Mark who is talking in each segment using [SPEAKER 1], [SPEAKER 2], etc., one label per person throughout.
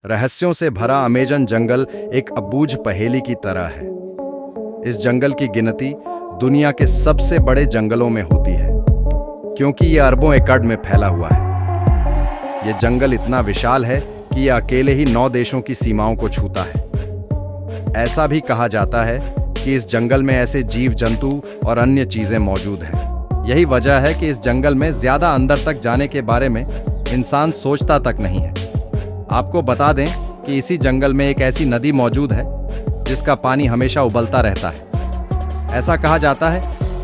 [SPEAKER 1] रहस्यों से भरा अमेजन जंगल एक अबूझ पहेली की तरह है। इस जंगल की गिनती दुनिया के सबसे बड़े जंगलों में होती है, क्योंकि ये अरबों एकड़ में फैला हुआ है। ये जंगल इतना विशाल है कि यह अकेले ही 9 देशों की सीमाओं को छूता है। ऐसा भी कहा जाता है कि इस जंगल में ऐसे जीव जंतु और अन्य चीजें मौजूद हैं। यही वजह है कि इस जंगल में ज्यादा अंदर तक जाने के बारे में इंसान सोचता तक नहीं है। आपको बता दें कि इसी जंगल में एक ऐसी नदी मौजूद है जिसका पानी हमेशा उबलता रहता है। ऐसा कहा जाता है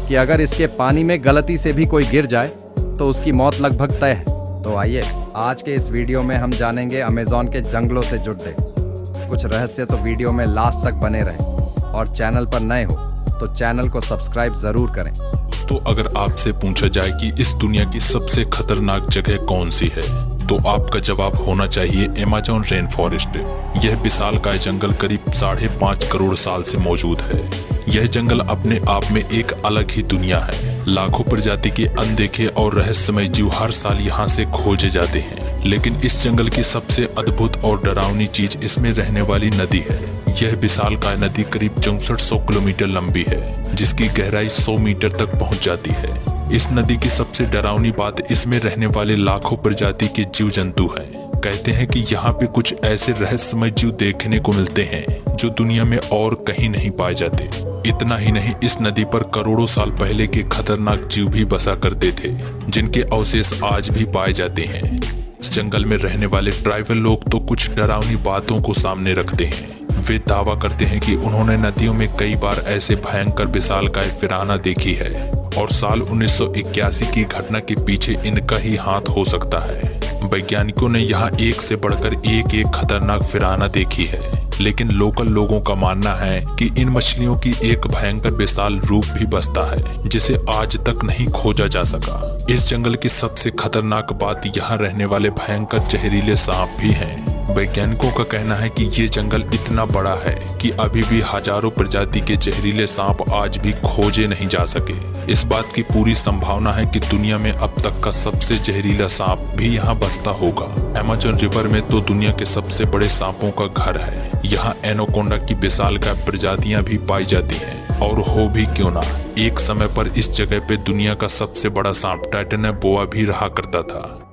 [SPEAKER 1] कि अगर इसके पानी में गलती से भी कोई गिर जाए तो उसकी मौत लगभग तय है। तो आइए आज के इस वीडियो में हम जानेंगे अमेज़न के जंगलों से जुड़े कुछ रहस्य। तो वीडियो में लास्ट तक बने रहें और चैनल पर नए हो तो चैनल को सब्सक्राइब जरूर करें।
[SPEAKER 2] दोस्तों, अगर आपसे पूछा जाए कि इस दुनिया की सबसे खतरनाक जगह कौन सी है, तो आपका जवाब होना चाहिए अमेज़न रेन फॉरेस्ट। यह विशालकाय जंगल करीब 5.5 करोड़ साल से मौजूद है। यह जंगल अपने आप में एक अलग ही दुनिया है। लाखों प्रजाति के अनदेखे और रहस्यमय जीव हर साल यहाँ से खोजे जाते हैं। लेकिन इस जंगल की सबसे अद्भुत और डरावनी चीज इसमें रहने वाली नदी है। यह विशालकाय नदी करीब 6400 किलोमीटर लंबी है, जिसकी गहराई 100 मीटर तक पहुँच जाती है। इस नदी की सबसे डरावनी बात इसमें रहने वाले लाखों प्रजाति के जीव जंतु हैं। कहते हैं कि यहाँ पे कुछ ऐसे रहस्यमय जीव देखने को मिलते हैं जो दुनिया में और कहीं नहीं पाए जाते। इतना ही नहीं, इस नदी पर करोड़ों साल पहले के खतरनाक जीव भी बसा करते थे, जिनके अवशेष आज भी पाए जाते हैं। इस जंगल में रहने वाले ट्राइबल लोग तो कुछ डरावनी बातों को सामने रखते हैं। वे दावा करते हैं कि उन्होंने नदियों में कई बार ऐसे भयंकर विशालकाय फिराना देखी है और साल 1981 की घटना के पीछे इनका ही हाथ हो सकता है। वैज्ञानिकों ने यहाँ एक से बढ़कर एक खतरनाक फिराना देखी है, लेकिन लोकल लोगों का मानना है कि इन मछलियों की एक भयंकर विशाल रूप भी बसता है, जिसे आज तक नहीं खोजा जा सका। इस जंगल की सबसे खतरनाक बात यहाँ रहने वाले भयंकर जहरीले सांप भी हैं। वैज्ञानिकों का कहना है कि ये जंगल इतना बड़ा है कि अभी भी हजारों प्रजाति के जहरीले सांप आज भी खोजे नहीं जा सके। इस बात की पूरी संभावना है कि दुनिया में अब तक का सबसे जहरीला सांप भी यहाँ बसता होगा। अमेज़न रिवर में तो दुनिया के सबसे बड़े सांपों का घर है। यहाँ एनाकोंडा की विशालकाय प्रजातियां भी पाई जाती हैं। और हो भी क्यों ना, एक समय पर इस जगह पे दुनिया का सबसे बड़ा सांप टाइटैनिया बोआ भी रहा करता था।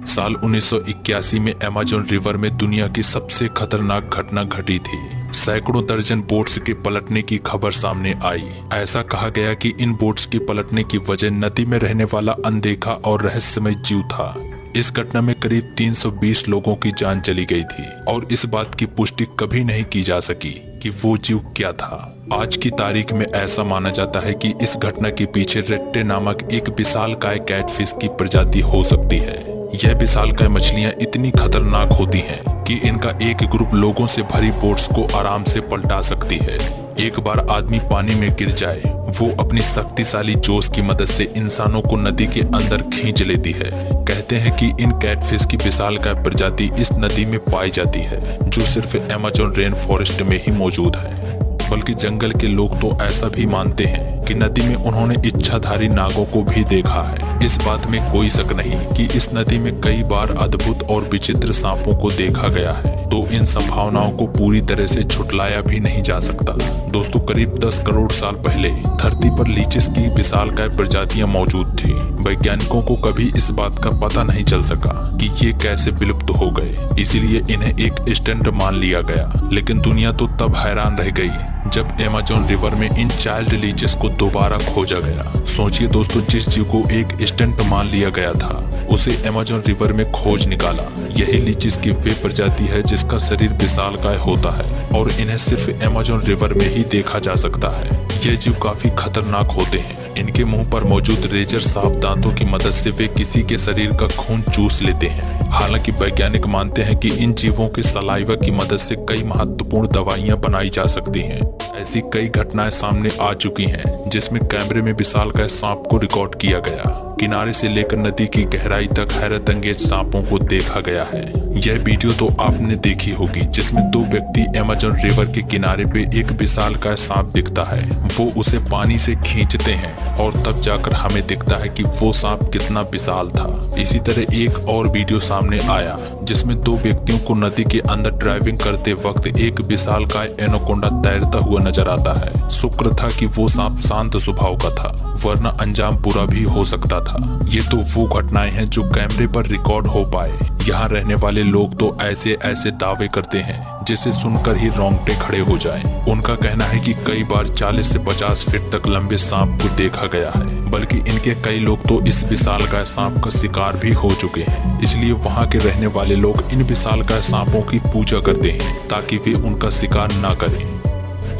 [SPEAKER 2] साल 1981 में अमेज़न रिवर में दुनिया की सबसे खतरनाक घटना घटी थी। सैकड़ों दर्जन बोट्स के पलटने की खबर सामने आई। ऐसा कहा गया कि इन बोट्स के पलटने की वजह नदी में रहने वाला अनदेखा और रहस्यमय जीव था। इस घटना में करीब 320 लोगों की जान चली गई थी और इस बात की पुष्टि कभी नहीं की जा सकी कि वो जीव क्या था। आज की तारीख में ऐसा माना जाता है कि इस घटना के पीछे रेट्टे नामक एक विशालकाय कैटफिश की प्रजाति हो सकती है। यह विशालकाय मछलियां इतनी खतरनाक होती हैं कि इनका एक ग्रुप लोगों से भरी बोट्स को आराम से पलटा सकती है। एक बार आदमी पानी में गिर जाए, वो अपनी शक्तिशाली जोश की मदद से इंसानों को नदी के अंदर खींच लेती है। कहते हैं कि इन कैटफिश की विशालकाय प्रजाति इस नदी में पाई जाती है, जो सिर्फ अमेज़न रेन फॉरेस्ट में ही मौजूद है। बल्कि जंगल के लोग तो ऐसा भी मानते हैं कि नदी में उन्होंने इच्छाधारी नागों को भी देखा है। इस बात में कोई शक नहीं कि इस नदी में कई बार अद्भुत और विचित्र सांपों को देखा गया है, तो इन संभावनाओं को पूरी तरह से झुटलाया भी नहीं जा सकता। दोस्तों, करीब 10 करोड़ साल पहले धरती पर लीचेस की विशालकाय प्रजातियां मौजूद थी। वैज्ञानिकों को कभी इस बात का पता नहीं चल सका कि ये कैसे विलुप्त हो गए, इसीलिए इन्हें एक स्टंट मान लिया गया। लेकिन दुनिया तो तब हैरान रह गई जब अमेज़न रिवर में इन चाइल्ड लीचेस को दोबारा खोजा गया। सोचिए दोस्तों, जिस जीव को एक स्टंट मान लिया गया था, उसे अमेज़न रिवर में खोज निकाला। यही लीचेस की वे प्रजाति है जिसका शरीर विशालकाय होता है और इन्हें सिर्फ अमेज़न रिवर में ही देखा जा सकता है। ये जीव काफी खतरनाक होते हैं। इनके मुंह पर मौजूद रेजर साफ दांतों की मदद से वे किसी के शरीर का खून चूस लेते हैं। हालांकि वैज्ञानिक मानते हैं कि इन जीवों के सलाइवा की मदद से कई महत्वपूर्ण दवाइयां बनाई जा सकती हैं। ऐसी कई घटनाएं सामने आ चुकी हैं जिसमें कैमरे में विशालकाय सांप को रिकॉर्ड किया गया। किनारे से लेकर नदी की गहराई तक हैरत अंगेज सांपों को देखा गया है। यह वीडियो तो आपने देखी होगी जिसमें 2 व्यक्ति अमेज़न रिवर के किनारे पे एक विशालकाय सांप दिखता है। वो उसे पानी से खींचते हैं और तब जाकर हमें दिखता है कि वो सांप कितना विशाल था। इसी तरह एक और वीडियो सामने आया जिसमें 2 व्यक्तियों को नदी के अंदर ड्राइविंग करते वक्त एक विशालकाय एनाकोंडा तैरता हुआ नजर आता है। शुक्र था कि वो सांप शांत स्वभाव का था, वरना अंजाम बुरा भी हो सकता था। ये तो वो घटनाएं हैं जो कैमरे पर रिकॉर्ड हो पाए। यहाँ रहने वाले लोग तो ऐसे ऐसे दावे करते हैं जिसे सुनकर ही रोंगटे खड़े हो जाएं। उनका कहना है कि कई बार 40 से 50 फीट तक लंबे सांप को देखा गया है, बल्कि इनके कई लोग तो इस विशालकाय सांप का शिकार भी हो चुके हैं। इसलिए वहाँ के रहने वाले लोग इन विशालकाय सांपों की पूजा करते हैं ताकि वे उनका शिकार न करें।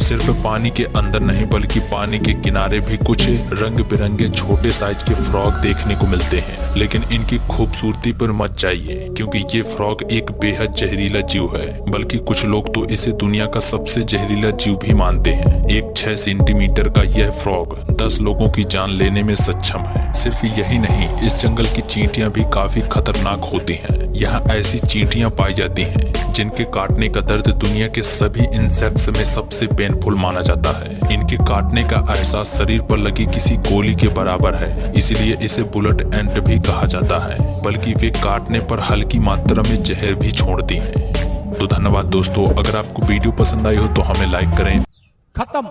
[SPEAKER 2] सिर्फ पानी के अंदर नहीं बल्कि पानी के किनारे भी कुछ रंग बिरंगे छोटे साइज के फ्रॉग देखने को मिलते हैं, लेकिन इनकी खूबसूरती पर मत जाइए क्योंकि ये फ्रॉग एक बेहद जहरीला जीव है। बल्कि कुछ लोग तो इसे दुनिया का सबसे जहरीला जीव भी मानते हैं। एक 6 सेंटीमीटर का यह फ्रॉग 10 लोगों की जान लेने में सक्षम है। सिर्फ यही नहीं, इस जंगल की चींटियां भी काफी खतरनाक होती हैं। यहाँ ऐसी चींटियां पाई जाती हैं जिनके काटने का दर्द दुनिया के सभी इंसेक्ट्स में सबसे पेनफुल माना जाता है। इनके काटने का एहसास शरीर पर लगी किसी गोली के बराबर है, इसलिए इसे बुलेट एंट भी कहा जाता है। बल्कि वे काटने पर हल्की मात्रा में जहर भी छोड़ती हैं। तो धन्यवाद दोस्तों, अगर आपको वीडियो पसंद आई हो तो हमें लाइक करें।
[SPEAKER 3] खत्म,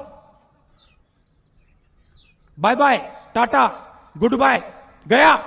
[SPEAKER 3] bye bye, tata, goodbye, गया।